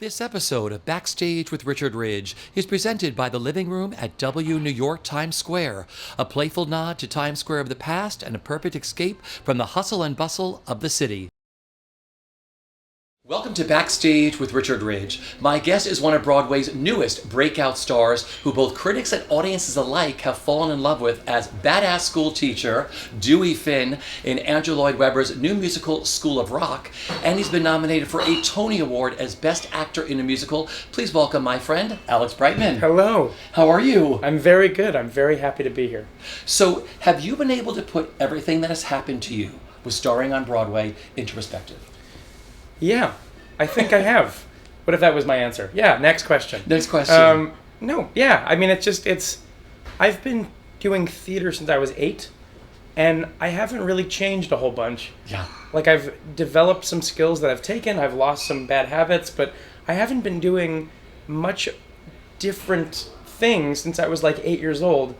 This episode of Backstage with Richard Ridge is presented by the Living Room at W New York Times Square, a playful nod to Times Square of the past and a perfect escape from the hustle and bustle of the city. Welcome to Backstage with Richard Ridge. My guest is one of Broadway's newest breakout stars who both critics and audiences alike have fallen in love with as badass school teacher Dewey Finn in Andrew Lloyd Webber's new musical School of Rock, and he's been nominated for a Tony Award as Best Actor in a Musical. Please welcome my friend, Alex Brightman. Hello. How are you? I'm very good. I'm very happy to be here. So, have you been able to put everything that has happened to you with starring on Broadway into perspective? Yeah, I think I have. What if that was my answer? Yeah, next question. Next question. No, yeah, I mean, I've been doing theater since I was 8, and I haven't really changed a whole bunch. Yeah. Like, I've developed some skills that I've taken, I've lost some bad habits, but I haven't been doing much different things since I was like 8 years old.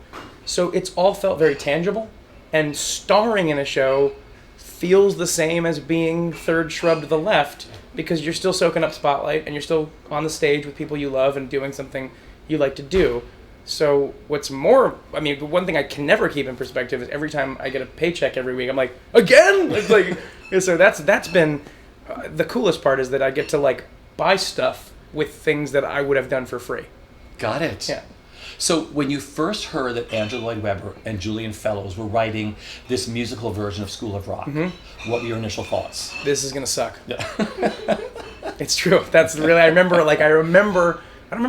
So it's all felt very tangible, and starring in a show feels the same as being third shrub to the left, because you're still soaking up spotlight and you're still on the stage with people you love and doing something you like to do. So what's more, I mean, the one thing I can never keep in perspective is every time I get a paycheck every week, I'm like, again? It's like, so that's been, the coolest part is that I get to like buy stuff with things that I would have done for free. Got it. Yeah. So when you first heard that Andrew Lloyd Webber and Julian Fellowes were writing this musical version of School of Rock, what were your initial thoughts? This is gonna suck. Yeah. It's true. That's really, I don't remember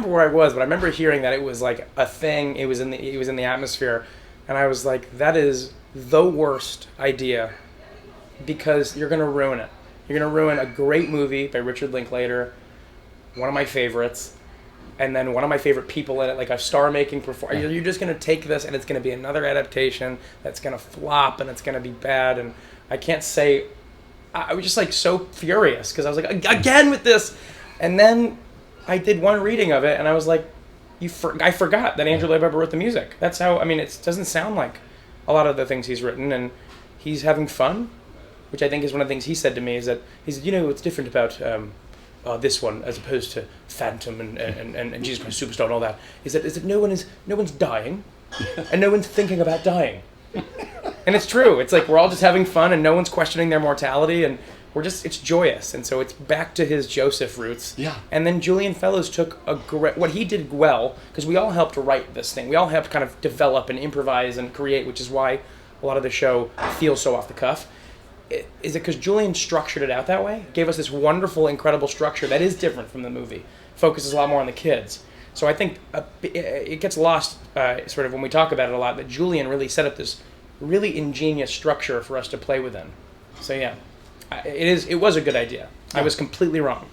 where I was, but I remember hearing that it was like a thing. It was in the atmosphere, and I was like, that is the worst idea, because you're gonna ruin it. You're gonna ruin a great movie by Richard Linklater, one of my favorites, and then one of my favorite people in it, like a star-making performance. You're just gonna take this, and it's gonna be another adaptation that's gonna flop, and it's gonna be bad. And I can't say. I was just like so furious because I was like, again with this, and then I did one reading of it and I was like, I forgot that Andrew Lloyd Webber wrote the music. That's how, I mean, it doesn't sound like a lot of the things he's written, and he's having fun, which I think is one of the things he said to me, is that he said, you know, what's different about this one as opposed to Phantom and Jesus Christ Superstar and all that is that no one's dying and no one's thinking about dying. And it's true. It's like we're all just having fun and no one's questioning their mortality, and it's joyous. And so it's back to his Joseph roots. Yeah. And then Julian Fellowes took what he ddid well, because we all helped write this thing. We all helped kind of develop and improvise and create, which is why a lot of the show feels so off the cuff. Is it because Julian structured it out that way? Gave us this wonderful, incredible structure that is different from the movie. Focuses a lot more on the kids. So I think it gets lost sort of when we talk about it a lot, that Julian really set up this really ingenious structure for us to play within. So yeah, it was a good idea. Yeah. I was completely wrong.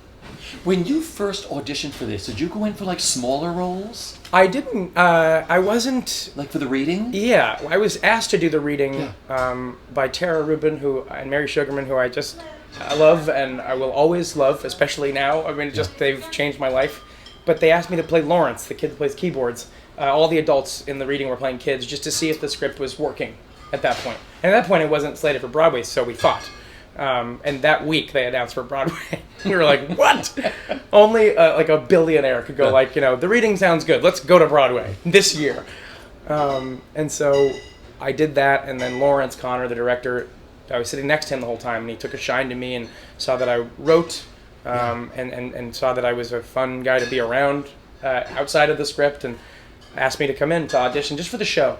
When you first auditioned for this, did you go in for like smaller roles? I didn't. I wasn't. Like for the reading? Yeah, I was asked to do the reading by Tara Rubin and Mary Sugarman, who I love and I will always love, especially now. I mean, they've changed my life. But they asked me to play Lawrence, the kid that plays keyboards. All the adults in the reading were playing kids, just to see if the script was working at that point. And at that point, it wasn't slated for Broadway, so we thought. And that week, they announced for Broadway. We were like, what? Only like a billionaire could go like, the reading sounds good. Let's go to Broadway this year. And so I did that, and then Lawrence Connor, the director, I was sitting next to him the whole time, and he took a shine to me and saw that I wrote and saw that I was a fun guy to be around outside of the script, and asked me to come in to audition just for the show,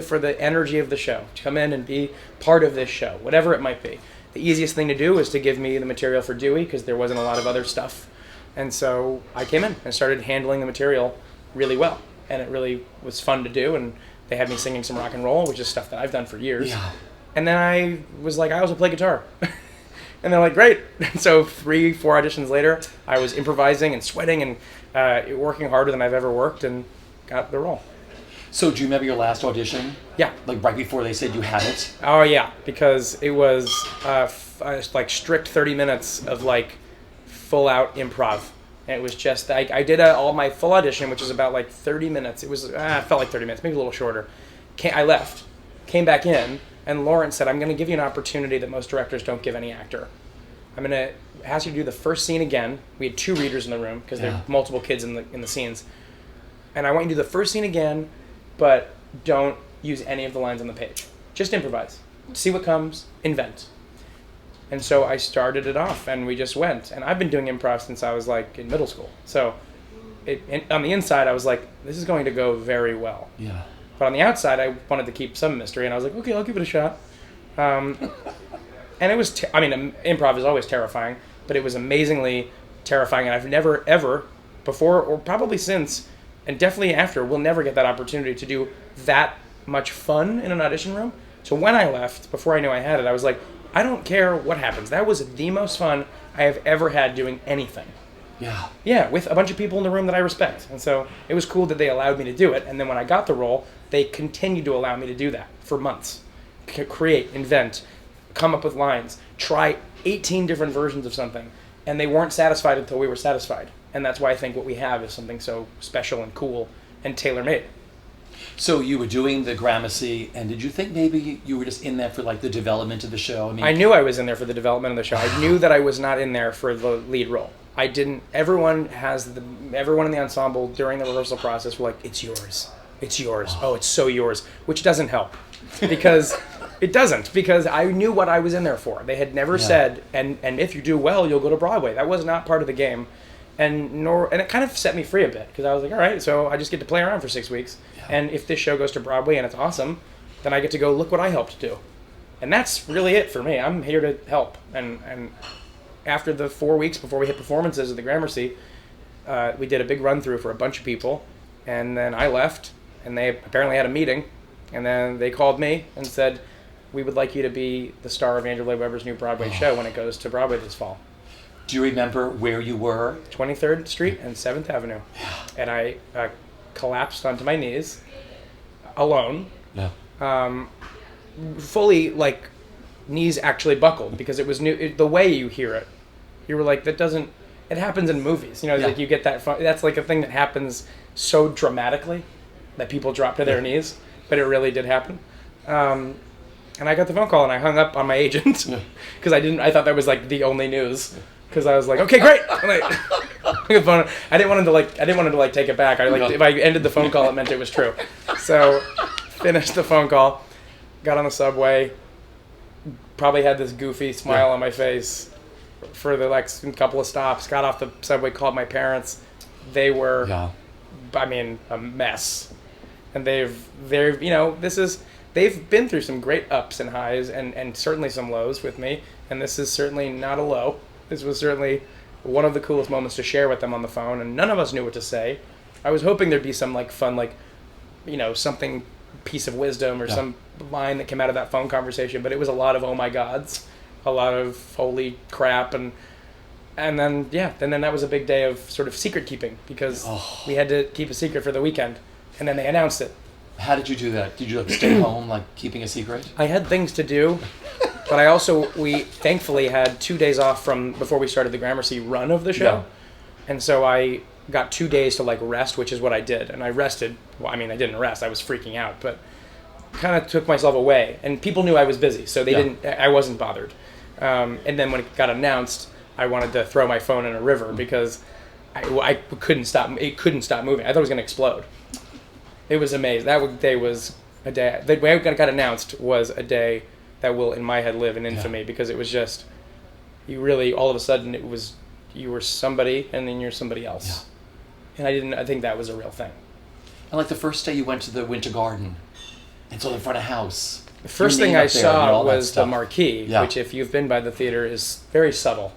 for the energy of the show, to come in and be part of this show, whatever it might be. The easiest thing to do was to give me the material for Dewey, because there wasn't a lot of other stuff. And so I came in and started handling the material really well, and it really was fun to do, and they had me singing some rock and roll, which is stuff that I've done for years. Yeah. And then I was like, I also play guitar. And they're like, great. And so 3-4 auditions later, I was improvising and sweating and working harder than I've ever worked, and got the role. So do you remember your last audition? Yeah. Like right before they said you had it? Oh yeah, because it was like strict 30 minutes of like full out improv. And it was just, I did all my full audition, which is about like 30 minutes. It was, it felt like 30 minutes, maybe a little shorter. I left, came back in, and Lawrence said, I'm going to give you an opportunity that most directors don't give any actor. I'm going to ask you to do the first scene again. We had 2 readers in the room because there are multiple kids in the scenes. And I want you to do the first scene again, but don't use any of the lines on the page. Just improvise. See what comes, invent. And so I started it off, and we just went. And I've been doing improv since I was like in middle school. So on the inside, I was like, this is going to go very well. Yeah. But on the outside, I wanted to keep some mystery, and I was like, okay, I'll give it a shot. And it was, improv is always terrifying, but it was amazingly terrifying, and I've never, ever, before or probably since, and definitely after, will never get that opportunity to do that much fun in an audition room. So when I left, before I knew I had it, I was like, I don't care what happens. That was the most fun I have ever had doing anything. Yeah. Yeah, with a bunch of people in the room that I respect. And so it was cool that they allowed me to do it. And then when I got the role, they continued to allow me to do that for months. Create, invent, come up with lines, try 18 different versions of something. And they weren't satisfied until we were satisfied. And that's why I think what we have is something so special and cool and tailor-made. So you were doing the Gramercy, and did you think maybe you were just in there for like the development of the show? I knew I was in there for the development of the show. I knew that I was not in there for the lead role. I didn't. Everyone in the ensemble during the rehearsal process were like, "It's yours. It's yours. Oh, it's so yours," which doesn't help, because it doesn't. Because I knew what I was in there for. They had never said, and if you do well, you'll go to Broadway. That was not part of the game, and it kind of set me free a bit, because I was like, all right, so I just get to play around for 6 weeks, and if this show goes to Broadway and it's awesome, then I get to go look what I helped do, and that's really it for me. I'm here to help, and after the 4 weeks before we hit performances at the Gramercy, we did a big run-through for a bunch of people, and then I left, and they apparently had a meeting, and then they called me and said, we would like you to be the star of Andrew Lloyd Webber's new Broadway show when it goes to Broadway this fall. Do you remember where you were? 23rd Street and 7th Avenue. And I collapsed onto my knees, alone, fully, like, knees actually buckled, because it was new. The way you hear it, you were like, that doesn't, it happens in movies, you know, like you get that, that's like a thing that happens so dramatically that people drop to their knees, but it really did happen. And I got the phone call, and I hung up on my agent, because I thought that was like the only news, because I was like, okay, great. I didn't want him to take it back. If I ended the phone call, it meant it was true. So finished the phone call, got on the subway, probably had this goofy smile on my face for the next couple of stops, got off the subway, called my parents. They were, a mess. And they've been through some great ups and highs, and certainly some lows with me, and this is certainly not a low. This was certainly one of the coolest moments to share with them on the phone, and none of us knew what to say. I was hoping there'd be some fun, something, piece of wisdom or some line that came out of that phone conversation, but it was a lot of oh my gods, a lot of holy crap, and then that was a big day of sort of secret keeping, because we had to keep a secret for the weekend, and then they announced it. How did you do that? Did you stay home, keeping a secret? I had things to do, but we thankfully had 2 days off from before we started the Gramercy run of the show. And so I got 2 days to rest, which is what I did. And I rested. Well, I didn't rest. I was freaking out, but kind of took myself away. And people knew I was busy, so I wasn't bothered. And then when it got announced, I wanted to throw my phone in a river, because I couldn't stop. It couldn't stop moving. I thought it was going to explode. It was amazing. That day was a day. The way it got announced was a day that will, in my head, live in infamy, because it was just, you really, all of a sudden, it was, you were somebody, and then you're somebody else. And I think that was a real thing. And the first day you went to the Winter Garden, and saw the front of house. The first thing I saw was the marquee, which, if you've been by the theater, is very subtle.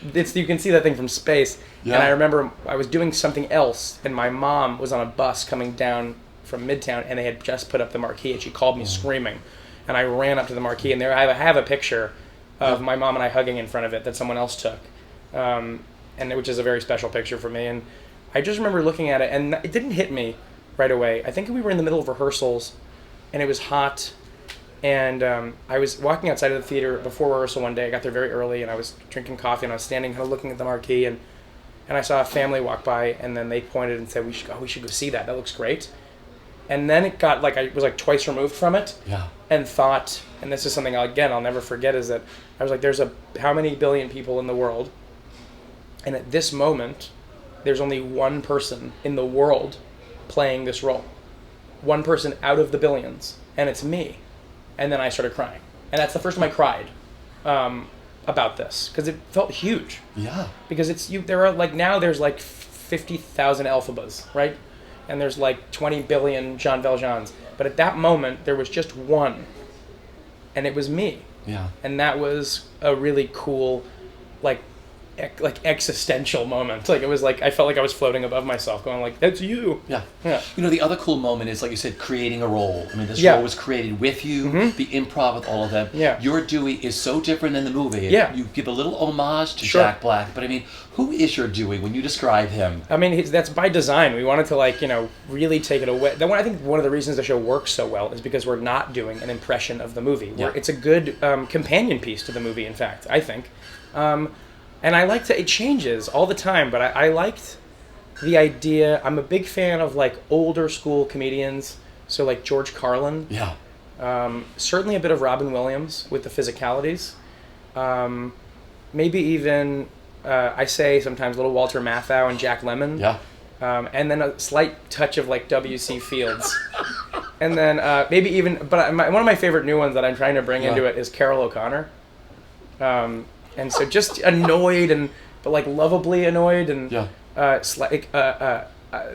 You can see that thing from space. And I remember I was doing something else, and my mom was on a bus coming down from Midtown, and they had just put up the marquee, and she called me screaming. And I ran up to the marquee, and there I have a picture of my mom and I hugging in front of it that someone else took, which is a very special picture for me. And I just remember looking at it, and it didn't hit me right away. I think we were in the middle of rehearsals, and it was hot. And I was walking outside of the theater before rehearsal one day. I got there very early, and I was drinking coffee, and I was standing kind of looking at the marquee, and I saw a family walk by, and then they pointed and said, we should go see that. That looks great. And then it got I was twice removed from it. and thought, and this is something, again, I'll never forget, is that I was like, there's how many billion people in the world? And at this moment, there's only one person in the world playing this role. One person out of the billions, and it's me. And then I started crying. And that's the first time I cried about this, because it felt huge. Yeah. Because there are now there's 50,000 Elphabas, right? And there's 20 billion Jean Valjeans. But at that moment, there was just one. And it was me. Yeah. And that was a really cool, existential moment. It was I felt like I was floating above myself, going that's you. Yeah. Yeah. The other cool moment is, like you said, creating a role. I mean, this Yeah. role was created with you, the improv with all of them. Yeah. Your Dewey is so different than the movie. Yeah. You give a little homage to Sure. Jack Black, but I mean, who is your Dewey when you describe him? I mean, that's by design. We wanted to really take it away. I think one of the reasons the show works so well is because we're not doing an impression of the movie. Yeah. It's a good companion piece to the movie, in fact, I think. And I liked it changes all the time, but I liked the idea. I'm a big fan of older school comedians, so George Carlin. Yeah. Certainly a bit of Robin Williams with the physicalities. Maybe even, I say sometimes, little Walter Matthau and Jack Lemmon. Yeah. And then a slight touch of W.C. Fields. And then maybe even, but one of my favorite new ones that I'm trying to bring into it is Carol O'Connor. And so just annoyed but lovably annoyed, and the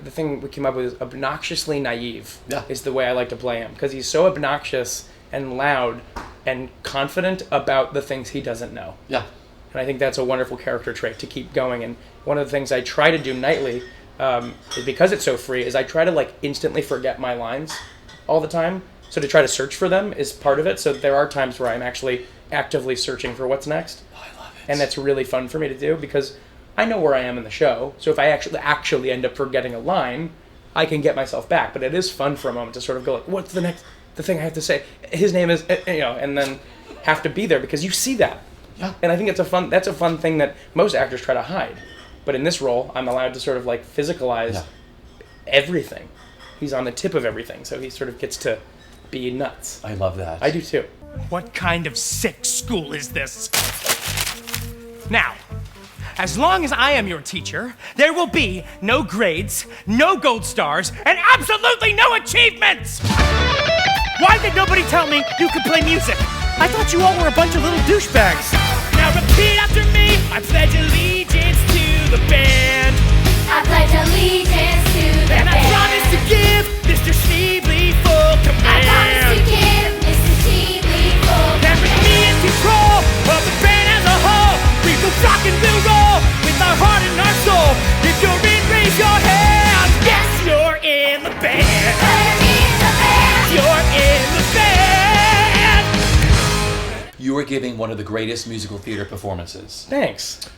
thing we came up with is obnoxiously naive. Yeah. Is the way I like to play him, because he's so obnoxious and loud and confident about the things he doesn't know. Yeah. And I think that's a wonderful character trait to keep going. And one of the things I try to do nightly, is because it's so free, is I try to instantly forget my lines all the time. So to try to search for them is part of it. So there are times where I'm actually actively searching for what's next. Oh, I love it. And that's really fun for me to do, because I know where I am in the show. So if I actually end up forgetting a line, I can get myself back. But it is fun for a moment to sort of go what's the thing I have to say? His name is, and then have to be there because you see that. Yeah. And I think that's a fun thing that most actors try to hide. But in this role, I'm allowed to sort of physicalize everything. He's on the tip of everything, so he sort of gets to be nuts. I love that. I do too. What kind of sick school is this? Now, as long as I am your teacher, there will be no grades, no gold stars, and absolutely no achievements! Why did nobody tell me you could play music? I thought you all were a bunch of little douchebags. Now repeat after me. I pledge allegiance to the band. I pledge allegiance to the And band. I promise to give Mr. Schneebly full I command. promise to give Mr. Cheatley full And with me in control of the band as a whole, we will rock and we'll roll with our heart and our soul. If you're in, raise your hand. Yes, you're in the band. We're in the band. You're in the band. You are giving one of the greatest musical theater performances. Thanks.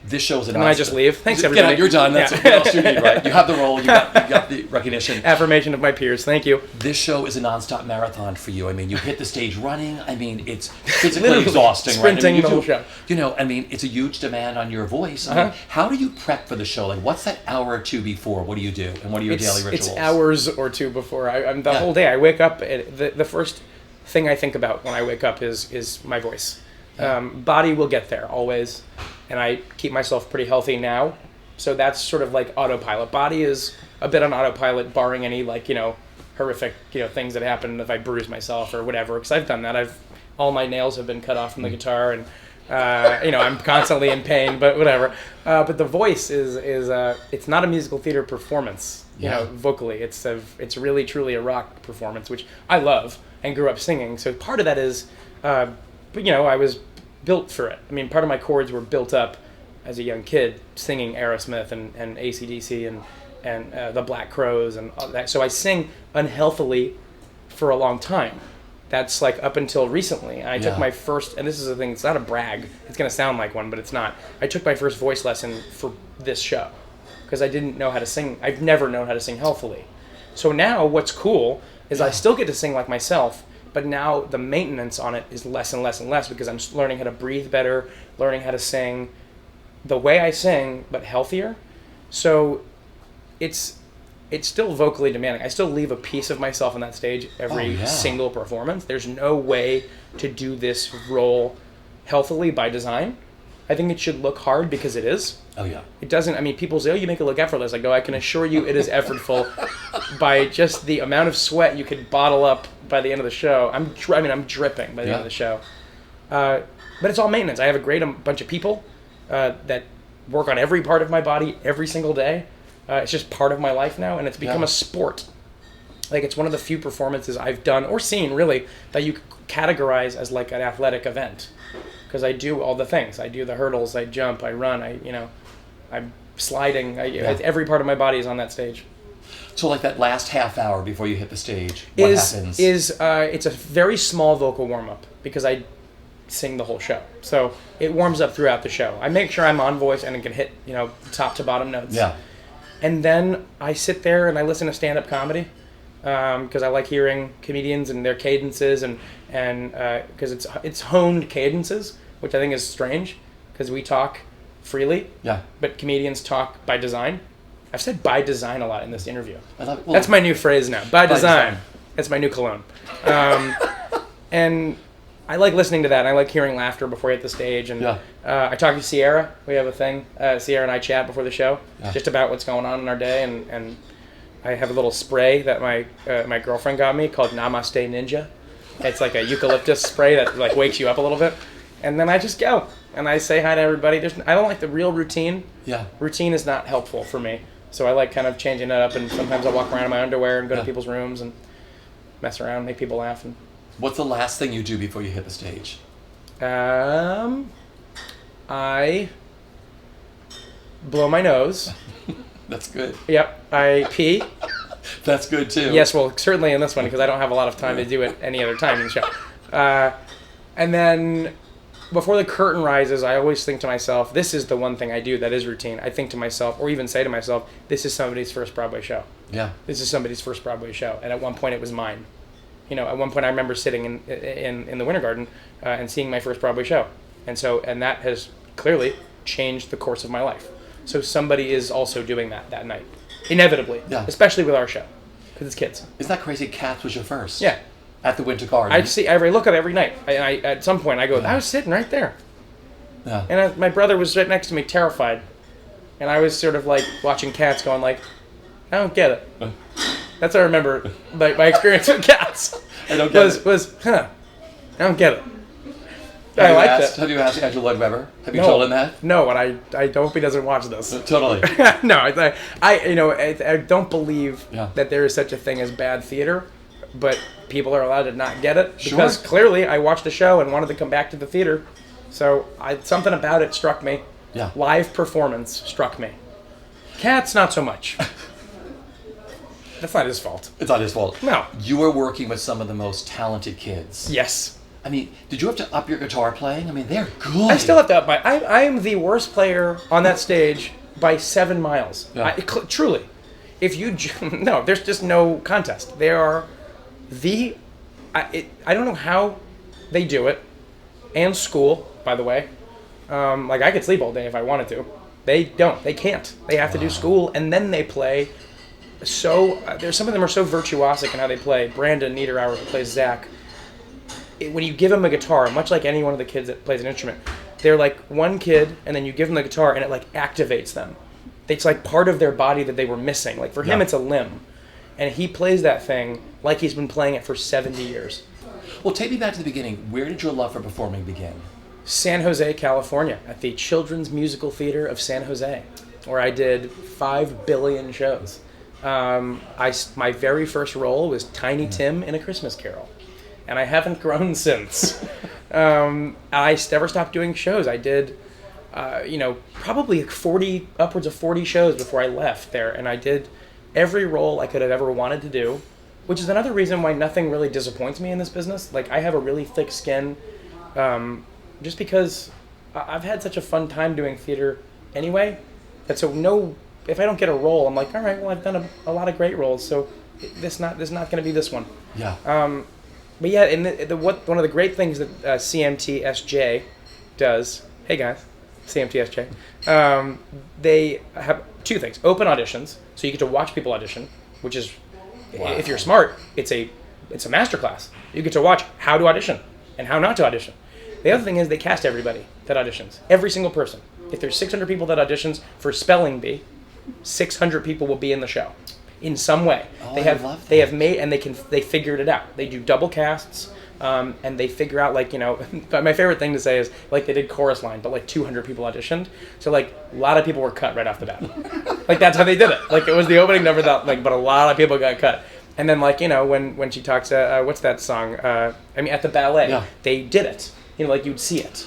This show is an Can I just leave? Thanks, Get everybody. out, you're done. That's what else you need, right? You have the role, you got the recognition. Affirmation of my peers. Thank you. This show is a nonstop marathon for you. I mean, you hit the stage running. I mean, it's physically Literally exhausting, sprinting right? I mean, the whole show. I mean, it's a huge demand on your voice. I mean, how do you prep for the show? What's that hour or two before? What do you do? And what are your daily rituals? It's hours or two before. I'm the whole day. I wake up. The first thing I think about when I wake up is my voice. Body will get there always, and I keep myself pretty healthy now, so that's sort of autopilot. Body is a bit on autopilot, barring any horrific things that happen if I bruise myself or whatever. Because I've done that. All my nails have been cut off from the guitar, and I'm constantly in pain. But whatever. But the voice is it's not a musical theater performance. Vocally, it's really truly a rock performance, which I love and grew up singing. So part of that is. But I was built for it. I mean, part of my chords were built up as a young kid singing Aerosmith and AC/DC and the Black Crowes and all that. So I sing unhealthily for a long time. That's up until recently. And I took my first, and this is the thing, it's not a brag. It's going to sound like one, but it's not. I took my first voice lesson for this show because I didn't know how to sing. I've never known how to sing healthily. So now what's cool is I still get to sing like myself, but now the maintenance on it is less and less and less because I'm learning how to breathe better, learning how to sing the way I sing, but healthier. So it's it's still vocally demanding. I still leave a piece of myself on that stage every single performance. There's no way to do this role healthily by design. I think it should look hard because it is. Oh, yeah. It doesn't, I mean, people say, oh, you make it look effortless. I go, I can assure you it is effortful by just the amount of sweat you could bottle up by the end of the show. I'm dripping by the end of the show. But it's all maintenance. I have a great bunch of people that work on every part of my body every single day. It's just part of my life now, and it's become a sport. Like, it's one of the few performances I've done, or seen, really, that you categorize as like an athletic event. Because I do all the things. I do the hurdles, I jump, I run, I'm sliding. Every part of my body is on that stage. So like that last half hour before you hit the stage, what happens? It's a very small vocal warm-up because I sing the whole show. So it warms up throughout the show. I make sure I'm on voice and it can hit, top to bottom notes. Yeah. And then I sit there and I listen to stand-up comedy because I like hearing comedians and their cadences and because it's honed cadences, which I think is strange because we talk freely. Yeah. But comedians talk by design. I've said by design a lot in this interview. I love it. Well, that's my new phrase now. By design. That's my new cologne. And I like listening to that. And I like hearing laughter before I hit the stage. And I talk to Sierra. We have a thing. Sierra and I chat before the show just about what's going on in our day. And I have a little spray that my girlfriend got me called Namaste Ninja. It's like a eucalyptus spray that like wakes you up a little bit. And then I just go. And I say hi to everybody. I don't like the real routine. Yeah. Routine is not helpful for me. So I like kind of changing it up. And sometimes I walk around in my underwear and go to people's rooms and mess around, make people laugh. And what's the last thing you do before you hit the stage? I blow my nose. That's good. Yep. I pee. That's good too. Yes, well, certainly in this one because I don't have a lot of time to do it any other time in the show. And then before the curtain rises, I always think to myself, this is the one thing I do that is routine. I think to myself, or even say to myself, this is somebody's first Broadway show. Yeah. This is somebody's first Broadway show. And at one point it was mine. At one point I remember sitting in the Winter Garden and seeing my first Broadway show. And that has clearly changed the course of my life. So somebody is also doing that night. Inevitably. Yeah. Especially with our show. Because it's kids. Isn't that crazy? Cats was your first. Yeah. At the Winter Garden. I look at it every night. I at some point I go, I was sitting right there. Yeah. And my brother was right next to me, terrified. And I was sort of like watching cats going like, I don't get it. That's what I remember my experience with cats. I don't get it. I don't get it. I liked it. Have you asked Andrew Lloyd Webber? Have you told him that? No, and I hope he doesn't watch this. Totally. No, I don't believe that there is such a thing as bad theater, but people are allowed to not get it because clearly I watched the show and wanted to come back to the theater, so something about it struck me. Yeah. Live performance struck me. Cats, not so much. That's not his fault. It's not his fault. No. You were working with some of the most talented kids. Yes. I mean, did you have to up your guitar playing? I mean, they're good. I still have to up my... I am the worst player on that stage by 7 miles. Yeah. Truly. If you... No, there's just no contest. They are the... I don't know how they do it. And school, by the way. I could sleep all day if I wanted to. They don't. They can't. They have to do school, and then they play. So there's some of them are so virtuosic in how they play. Brandon Niederauer, who plays Zach. When you give them a guitar, much like any one of the kids that plays an instrument, they're like one kid, and then you give them the guitar, and it like activates them. It's like part of their body that they were missing. Like for him, it's a limb, and he plays that thing like he's been playing it for 70 years. Well, take me back to the beginning. Where did your love for performing begin? San Jose, California, at the Children's Musical Theater of San Jose, where I did 5 billion shows. My very first role was Tiny Tim in A Christmas Carol, and I haven't grown since. I never stopped doing shows. I did, probably upwards of 40 shows before I left there, and I did every role I could have ever wanted to do, which is another reason why nothing really disappoints me in this business. Like, I have a really thick skin, just because I've had such a fun time doing theater anyway, that if I don't get a role, I'm like, all right, well, I've done a lot of great roles, so this not going to be this one. Yeah. But yeah, and one of the great things that CMTSJ does, hey guys, CMTSJ, they have 2 things. Open auditions, so you get to watch people audition, which is, if you're smart, it's a masterclass. You get to watch how to audition and how not to audition. The other thing is they cast everybody that auditions, every single person. If there's 600 people that auditions for spelling bee, 600 people will be in the show in some way. Oh, they I have love that. they have made, and they figured it out. They do double casts. And they figure out, like, you know, my favorite thing to say is, like, they did chorus line, but, like, 200 people auditioned. So, like, a lot of people were cut right off the bat. Like, that's how they did it. Like, it was the opening number, that, like, but a lot of people got cut. And then, like, you know, when she talks, what's that song? At the ballet, they did it. You know, like, you'd see it.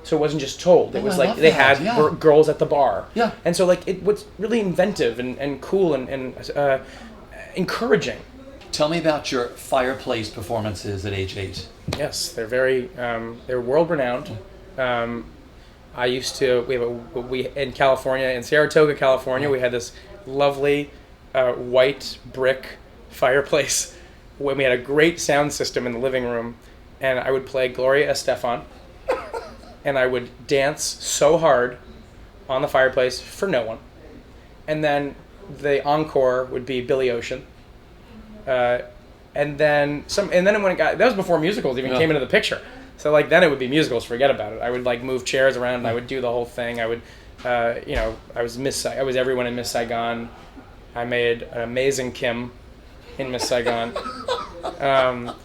So it wasn't just told. It was, like, they had girls at the bar. Yeah. And so, like, what's really inventive and cool and encouraging. Tell me about your fireplace performances at age 8. Yes, they're very they're world renowned. I used to we in California, in Saratoga, California, we had this lovely white brick fireplace when we had a great sound system in the living room, and I would play Gloria Estefan, and I would dance so hard on the fireplace for no one, and then the encore would be Billy Ocean. And then when it got, that was before musicals even came into the picture. So, like, then it would be musicals, forget about it. I would, like, move chairs around and I would do the whole thing. I would, I was everyone in Miss Saigon. I made an amazing Kim in Miss Saigon. And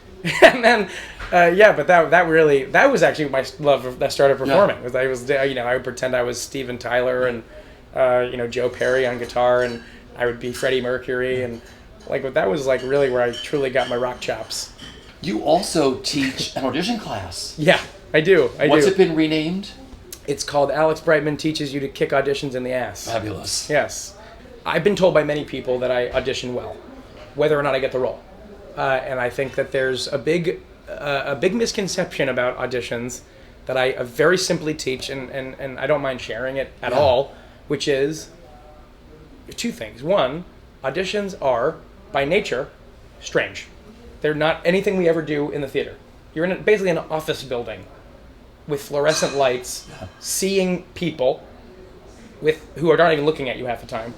then, but that was actually my love that started performing. I would pretend I was Steven Tyler and, Joe Perry on guitar, and I would be Freddie Mercury, and like, that was, like, really where I truly got my rock chops. You also teach an audition class. Yeah, I do. What's it been renamed? It's called Alex Brightman Teaches You to Kick Auditions in the Ass. Fabulous. Yes. I've been told by many people that I audition well, whether or not I get the role. And I think that there's a big misconception about auditions that I very simply teach, and I don't mind sharing it at all, which is two things. One, auditions are, by nature, strange. They're not anything we ever do in the theater. You're in basically an office building with fluorescent lights, seeing people who are not even looking at you half the time,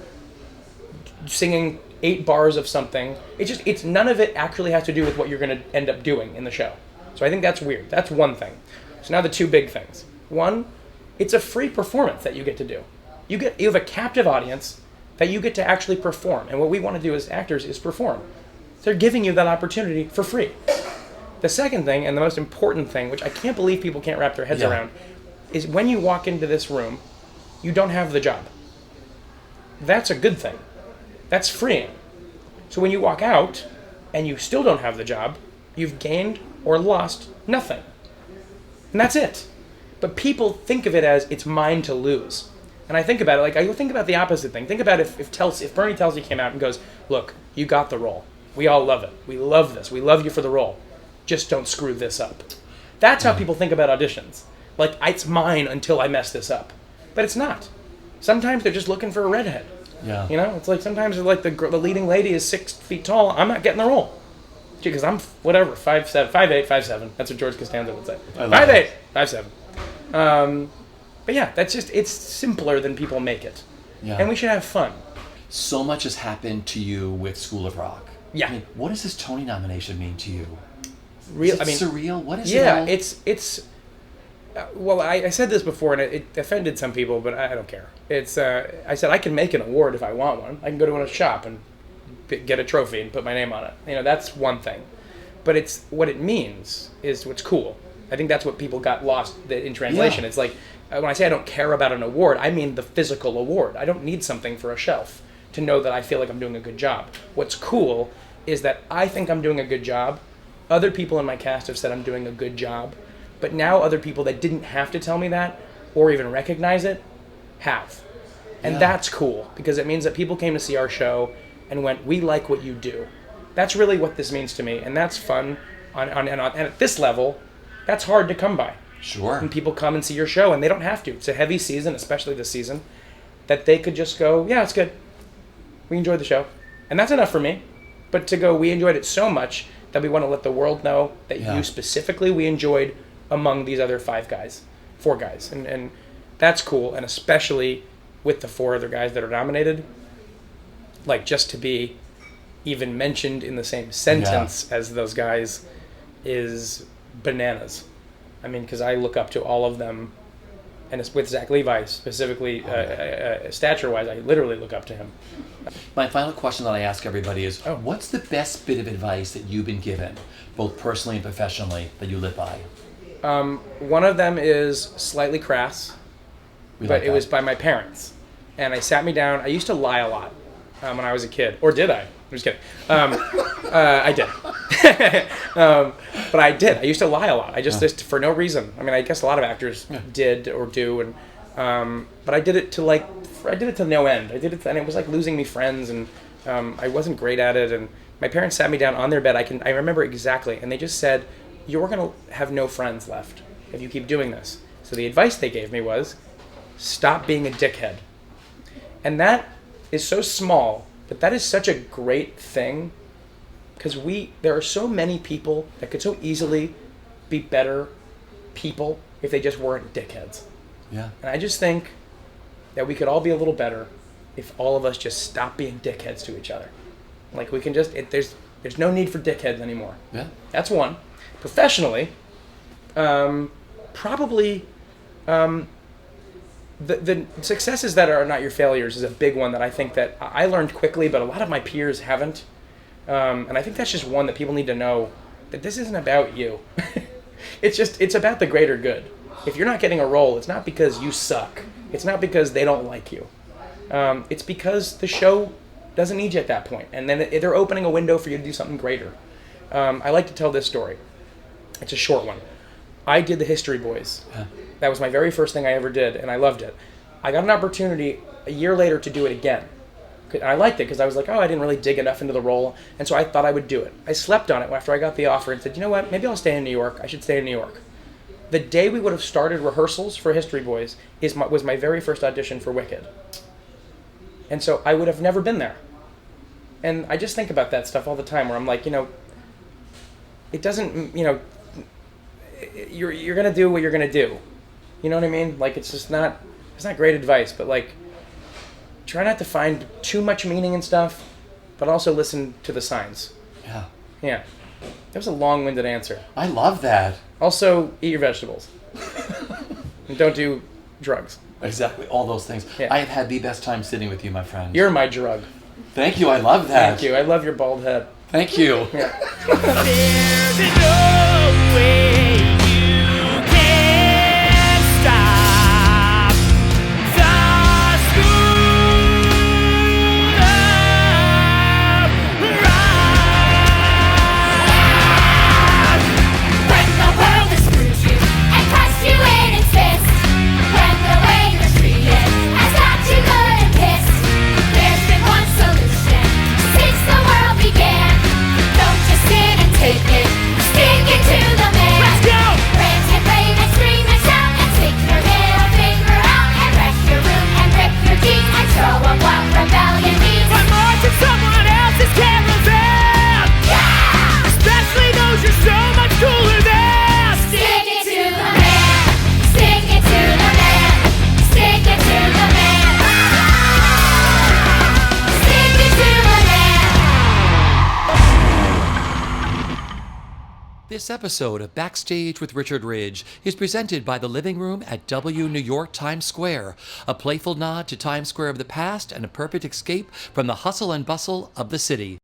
singing 8 bars of something. It's none of it actually has to do with what you're going to end up doing in the show. So I think that's weird. That's one thing. So now the two big things. One, it's a free performance that you get to do. You have a captive audience that you get to actually perform. And what we want to do as actors is perform. They're giving you that opportunity for free. The second thing, and the most important thing, which I can't believe people can't wrap their heads around, is when you walk into this room, you don't have the job. That's a good thing. That's freeing. So when you walk out and you still don't have the job, you've gained or lost nothing. And that's it. But people think of it as it's mine to lose. And I think about it, like, I think about the opposite thing. Think about if Bernie Telsey came out and goes, look, you got the role. We all love it. We love this. We love you for the role. Just don't screw this up. That's how people think about auditions. Like, it's mine until I mess this up. But it's not. Sometimes they're just looking for a redhead. Yeah. You know, it's like sometimes it's like the leading lady is 6 feet tall. I'm not getting the role. Because I'm, 5'8", 5'7". That's what George Costanza would say. 5'8", 5'7". But yeah, it's simpler than people make it. Yeah. And we should have fun. So much has happened to you with School of Rock. Yeah. I mean, what does this Tony nomination mean to you? Real, surreal? What is it? Yeah, it's. Well, I said this before, and it offended some people, but I don't care. It's. I said I can make an award if I want one. I can go to a shop and get a trophy and put my name on it. You know, that's one thing. But it's what it means is what's cool. I think that's what people got lost in translation. Yeah. It's like when I say I don't care about an award, I mean the physical award. I don't need something for a shelf to know that I feel like I'm doing a good job. What's cool is that I think I'm doing a good job. Other people in my cast have said I'm doing a good job. But now other people that didn't have to tell me that or even recognize it have. And that's cool because it means that people came to see our show and went, we like what you do. That's really what this means to me. And that's fun. And at this level, that's hard to come by. Sure. And people come and see your show and they don't have to. It's a heavy season, especially this season, that they could just go, yeah, it's good. We enjoyed the show. And that's enough for me. But to go, we enjoyed it so much that we want to let the world know that you specifically we enjoyed among these other 4 guys. And that's cool. And especially with the 4 other guys that are nominated, like just to be even mentioned in the same sentence as those guys is bananas. I mean, because I look up to all of them, and it's with Zach Levi specifically, stature-wise, I literally look up to him. My final question that I ask everybody is, what's the best bit of advice that you've been given, both personally and professionally, that you live by? One of them is slightly crass, but it was by my parents. And I sat me down. I used to lie a lot when I was a kid. Or did I? I'm just kidding. I did. But I did. I used to lie a lot. I just for no reason. I mean, I guess a lot of actors did or do. And but I did it to no end. I did it, and it was like losing me friends, and I wasn't great at it. And my parents sat me down on their bed. I remember exactly. And they just said, "You're going to have no friends left if you keep doing this." So the advice they gave me was, stop being a dickhead. And that is so small, but that is such a great thing, because there are so many people that could so easily be better people if they just weren't dickheads. Yeah. And I just think that we could all be a little better if all of us just stop being dickheads to each other. Like, we can just, there's no need for dickheads anymore. Yeah. That's one. Professionally, probably the successes that are not your failures is a big one that I think that I learned quickly, but a lot of my peers haven't. And I think that's just one that people need to know, that this isn't about you. It's about the greater good. If you're not getting a role, it's not because you suck. It's not because they don't like you. It's because the show doesn't need you at that point. And then they're opening a window for you to do something greater. I like to tell this story. It's a short one. I did The History Boys. That was my very first thing I ever did, and I loved it. I got an opportunity a year later to do it again. And I liked it because I was like, I didn't really dig enough into the role, and so I thought I would do it. I slept on it after I got the offer and said, you know what, maybe I'll stay in New York. I should stay in New York. The day we would have started rehearsals for History Boys was my very first audition for Wicked. And so I would have never been there. And I just think about that stuff all the time where I'm like, it doesn't, you're going to do what you're going to do. You know what I mean? Like, it's not great advice, but like, try not to find too much meaning in stuff, but also listen to the signs. Yeah. Yeah. That was a long-winded answer. I love that. Also, eat your vegetables. And don't do drugs. Exactly, all those things. Yeah. I have had the best time sitting with you, my friend. You're my drug. Thank you, I love that. Thank you. I love your bald head. Thank you. Yeah. There's no way you can stop the school of rock. When the world has screwed you and crushed you in its fist, when the way you're treated has got you good and pissed, there's been one solution since the world began. Don't just sit and take it, stick it to the man. Let's go! Rant and rave and scream and shout and stick your middle finger out and wreck your room and rip your jeans and show 'em what rebellion means. But march in someone else's caravan! Yeah! Especially those you're so much cooler than! Stick it to the man. Stick it to the man. Stick it to the man. Stick it to the man. This episode of Backstage with Richard Ridge is presented by the Living Room at W New York Times Square, a playful nod to Times Square of the past and a perfect escape from the hustle and bustle of the city.